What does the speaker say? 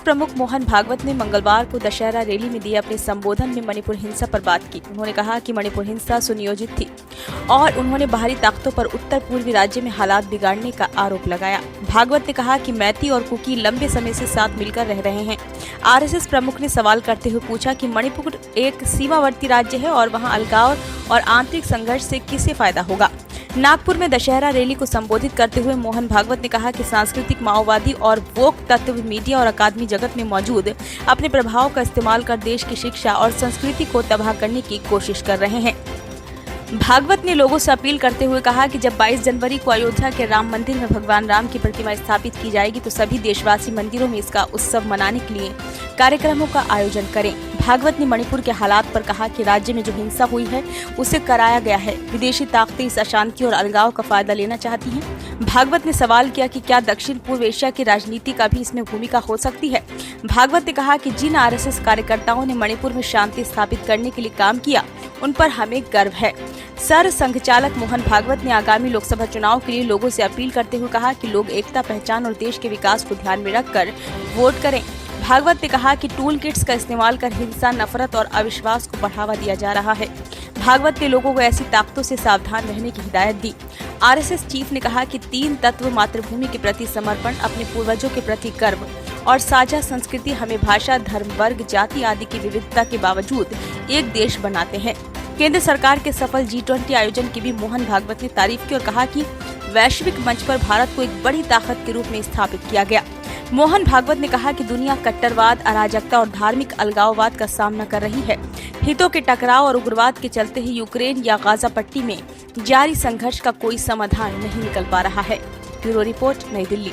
प्रमुख मोहन भागवत ने मंगलवार को दशहरा रैली में दिए अपने संबोधन में मणिपुर हिंसा पर बात की। उन्होंने कहा कि मणिपुर हिंसा सुनियोजित थी और उन्होंने बाहरी ताकतों पर उत्तर पूर्वी राज्य में हालात बिगाड़ने का आरोप लगाया। भागवत ने कहा कि मैती और कुकी लंबे समय से साथ मिलकर रह रहे हैं। आरएसएस प्रमुख ने सवाल करते हुए पूछा कि मणिपुर एक सीमावर्ती राज्य है और वहां अलगाव और आंतरिक संघर्ष से किसे फायदा होगा। नागपुर में दशहरा रैली को संबोधित करते हुए मोहन भागवत ने कहा कि सांस्कृतिक माओवादी और वोक तत्व मीडिया और अकादमी जगत में मौजूद अपने प्रभाव का इस्तेमाल कर देश की शिक्षा और संस्कृति को तबाह करने की कोशिश कर रहे हैं। भागवत ने लोगों से अपील करते हुए कहा कि जब 22 जनवरी को अयोध्या के राम मंदिर में भगवान राम की प्रतिमा स्थापित की जाएगी तो सभी देशवासी मंदिरों में इसका उत्सव मनाने के लिए कार्यक्रमों का आयोजन करें। भागवत ने मणिपुर के हालात पर कहा कि राज्य में जो हिंसा हुई है उसे कराया गया है। विदेशी ताकतें इस अशांति और अलगाव का फायदा लेना चाहती हैं। भागवत ने सवाल किया कि क्या दक्षिण पूर्व एशिया की राजनीति का भी इसमें भूमिका हो सकती है। भागवत ने कहा कि जिन आरएसएस कार्यकर्ताओं ने मणिपुर में शांति स्थापित करने के लिए काम किया उन पर हमें गर्व है। सर संघचालक मोहन भागवत ने आगामी लोकसभा चुनाव के लिए लोगों से अपील करते हुए कहा कि लोग एकता, पहचान और देश के विकास को ध्यान में रखकर वोट करें। भागवत ने कहा कि टूल किट्स का इस्तेमाल कर हिंसा, नफरत और अविश्वास को बढ़ावा दिया जा रहा है। भागवत ने लोगों को ऐसी ताकतों से सावधान रहने की हिदायत दी। आरएसएस चीफ ने कहा कि 3 तत्व मातृभूमि के प्रति समर्पण, अपने पूर्वजों के प्रति गर्व और साझा संस्कृति हमें भाषा, धर्म, वर्ग, जाति आदि की विविधता के बावजूद एक देश बनाते हैं। केंद्र सरकार के सफल G20 आयोजन की भी मोहन भागवत ने तारीफ की और कहा कि वैश्विक मंच पर भारत को एक बड़ी ताकत के रूप में स्थापित किया गया। मोहन भागवत ने कहा कि दुनिया कट्टरवाद, अराजकता और धार्मिक अलगाववाद का सामना कर रही है। हितों के टकराव और उग्रवाद के चलते ही यूक्रेन या गाजा पट्टी में जारी संघर्ष का कोई समाधान नहीं निकल पा रहा है। ब्यूरो रिपोर्ट, नई दिल्ली।